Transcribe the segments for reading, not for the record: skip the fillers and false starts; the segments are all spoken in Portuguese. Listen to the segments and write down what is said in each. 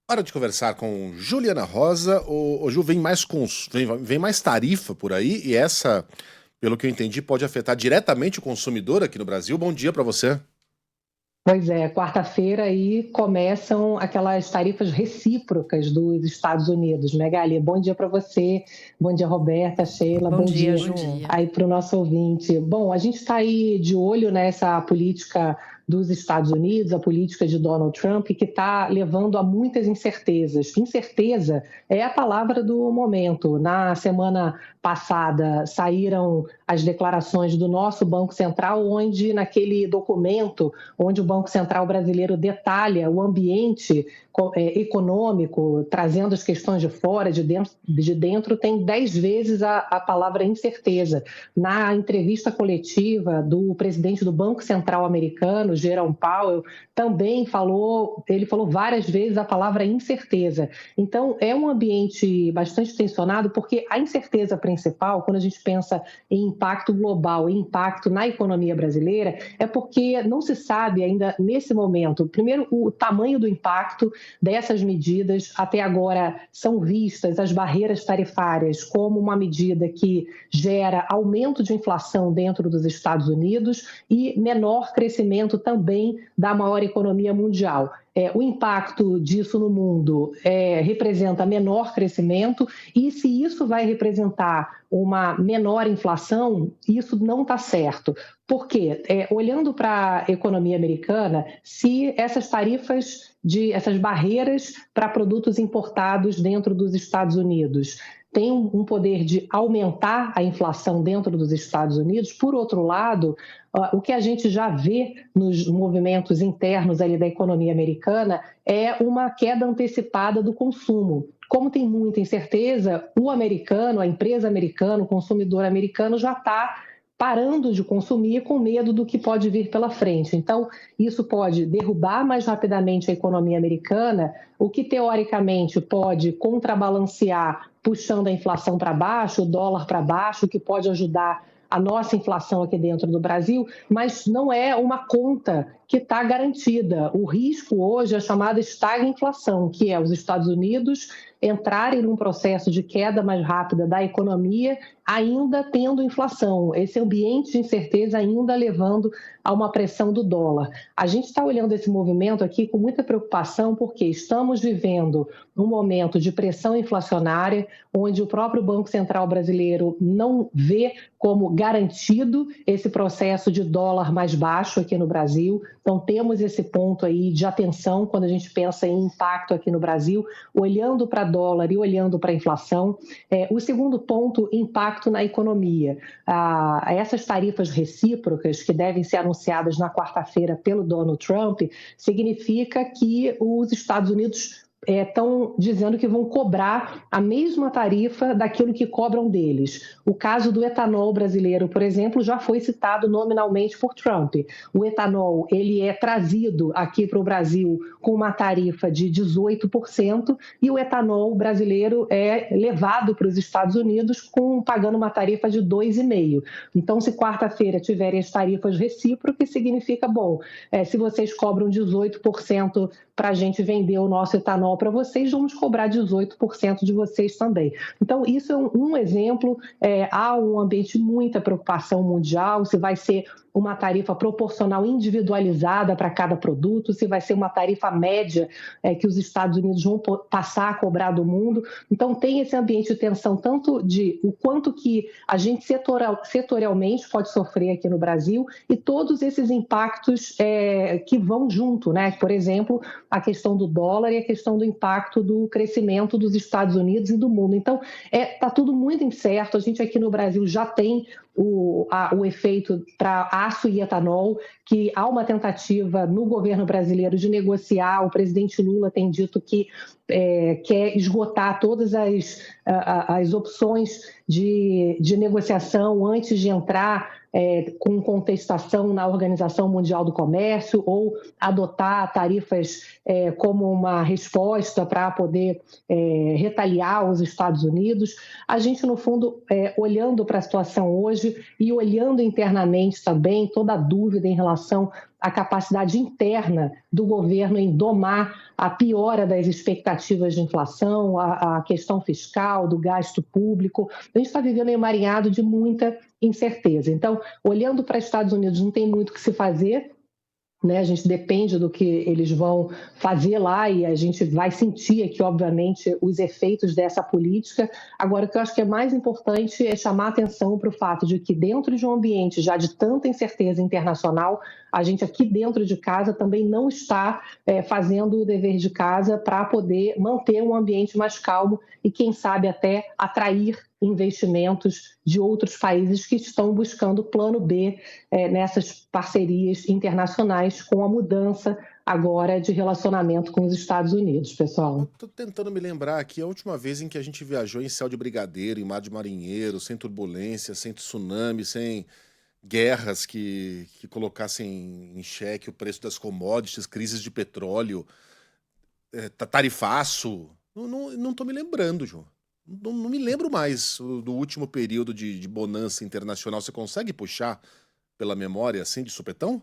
Hora de conversar com Juliana Rosa. O Ju, vem mais tarifa por aí e essa, pelo que eu entendi, pode afetar diretamente o consumidor aqui no Brasil. Bom dia para você. Pois é, quarta-feira aí começam aquelas tarifas recíprocas dos Estados Unidos, né, Gali? Bom dia para você, bom dia, Roberta, Sheila, Bom bom dia, dia Ju. Bom dia. aí para o nosso ouvinte. Bom, a gente está aí de olho nessa política dos Estados Unidos, a política de Donald Trump, que está levando a muitas incertezas. Incerteza é a palavra do momento. Na semana passada saíram as declarações do nosso Banco Central, onde naquele documento, onde o Banco Central brasileiro detalha o ambiente econômico, trazendo as questões de fora, de dentro tem 10 vezes a palavra incerteza. Na entrevista coletiva do presidente do Banco Central americano, Jerome Powell, também ele falou várias vezes a palavra incerteza. Então, é um ambiente bastante tensionado, porque a incerteza principal, quando a gente pensa em impacto global e impacto na economia brasileira, é porque não se sabe ainda nesse momento, primeiro, o tamanho do impacto dessas medidas. Até agora são vistas as barreiras tarifárias como uma medida que gera aumento de inflação dentro dos Estados Unidos e menor crescimento também da maior economia mundial. O impacto disso no mundo representa menor crescimento, e se isso vai representar uma menor inflação, isso não está certo. Por quê? Olhando para a economia americana, se essas essas barreiras para produtos importados dentro dos Estados Unidos têm um poder de aumentar a inflação dentro dos Estados Unidos, por outro lado, o que a gente já vê nos movimentos internos ali da economia americana é uma queda antecipada do consumo. Como tem muita incerteza, o americano, a empresa americana, o consumidor americano já está parando de consumir com medo do que pode vir pela frente. Então, isso pode derrubar mais rapidamente a economia americana, o que teoricamente pode contrabalancear, puxando a inflação para baixo, o dólar para baixo, o que pode ajudar a nossa inflação aqui dentro do Brasil, mas não é uma conta que está garantida. O risco hoje é a chamada estagflação, que é os Estados Unidos entrarem num processo de queda mais rápida da economia, ainda tendo inflação, esse ambiente de incerteza ainda levando a uma pressão do dólar. A gente está olhando esse movimento aqui com muita preocupação, porque estamos vivendo um momento de pressão inflacionária, onde o próprio Banco Central brasileiro não vê como garantido esse processo de dólar mais baixo aqui no Brasil. Então, temos esse ponto aí de atenção quando a gente pensa em impacto aqui no Brasil, olhando para dólar e olhando para a inflação. O segundo ponto, impacto na economia. Essas tarifas recíprocas que devem ser anunciadas na quarta-feira pelo Donald Trump, significa que os Estados Unidos estão dizendo que vão cobrar a mesma tarifa daquilo que cobram deles. O caso do etanol brasileiro, por exemplo, já foi citado nominalmente por Trump. O etanol ele é trazido aqui para o Brasil com uma tarifa de 18% e o etanol brasileiro é levado para os Estados Unidos pagando uma tarifa de 2,5%. Então, se quarta-feira tiverem as tarifas recíprocas, significa, bom, se vocês cobram 18% para a gente vender o nosso etanol para vocês, vamos cobrar 18% de vocês também. Então, isso é um exemplo. Há um ambiente de muita preocupação mundial, se vai ser uma tarifa proporcional individualizada para cada produto, se vai ser uma tarifa média que os Estados Unidos vão passar a cobrar do mundo. Então, tem esse ambiente de tensão, tanto de o quanto que a gente setorialmente pode sofrer aqui no Brasil e todos esses impactos que vão junto, né? Por exemplo, a questão do dólar e a questão do impacto do crescimento dos Estados Unidos e do mundo. Então, está tudo muito incerto. A gente aqui no Brasil já tem o efeito para aço e etanol, que há uma tentativa no governo brasileiro de negociar. O presidente Lula tem dito que quer esgotar todas as opções de negociação antes de entrar com contestação na Organização Mundial do Comércio ou adotar tarifas como uma resposta para poder retaliar os Estados Unidos. A gente, no fundo, olhando para a situação hoje e olhando internamente também toda a dúvida em relação a capacidade interna do governo em domar a piora das expectativas de inflação, a questão fiscal, do gasto público. A gente está vivendo um emaranhado de muita incerteza. Então, olhando para os Estados Unidos, não tem muito o que se fazer, né? A gente depende do que eles vão fazer lá e a gente vai sentir aqui, obviamente, os efeitos dessa política. Agora, o que eu acho que é mais importante é chamar atenção para o fato de que dentro de um ambiente já de tanta incerteza internacional, a gente aqui dentro de casa também não está fazendo o dever de casa para poder manter um ambiente mais calmo e, quem sabe, até atrair investimentos de outros países que estão buscando plano B nessas parcerias internacionais com a mudança agora de relacionamento com os Estados Unidos, pessoal. Tô tentando me lembrar aqui a última vez em que a gente viajou em céu de brigadeiro, em mar de marinheiro, sem turbulência, sem tsunami, sem guerras que colocassem em xeque o preço das commodities, crises de petróleo, tarifaço. Não tô me lembrando, João. Não me lembro mais do último período de bonança internacional. Você consegue puxar pela memória, assim, de supetão?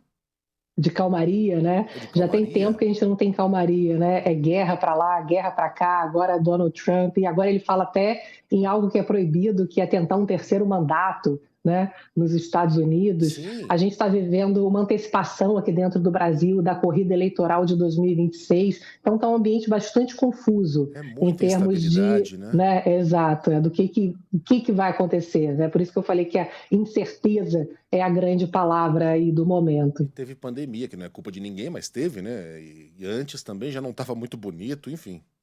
De calmaria, né? É de Já tem tempo calmaria? que a gente não tem calmaria, né? É guerra para lá, guerra para cá, agora Donald Trump, e agora ele fala até em algo que é proibido, que é tentar um terceiro mandato, né, nos Estados Unidos. A Sim, gente está vivendo uma antecipação aqui dentro do Brasil da corrida eleitoral de 2026, então está um ambiente bastante confuso é em muita termos de, instabilidade, né? né, exato, do que vai acontecer, né? Por isso que eu falei que a incerteza é a grande palavra aí do E momento. teve pandemia, que não é culpa de ninguém, mas teve, né? E antes também já não estava muito bonito, enfim.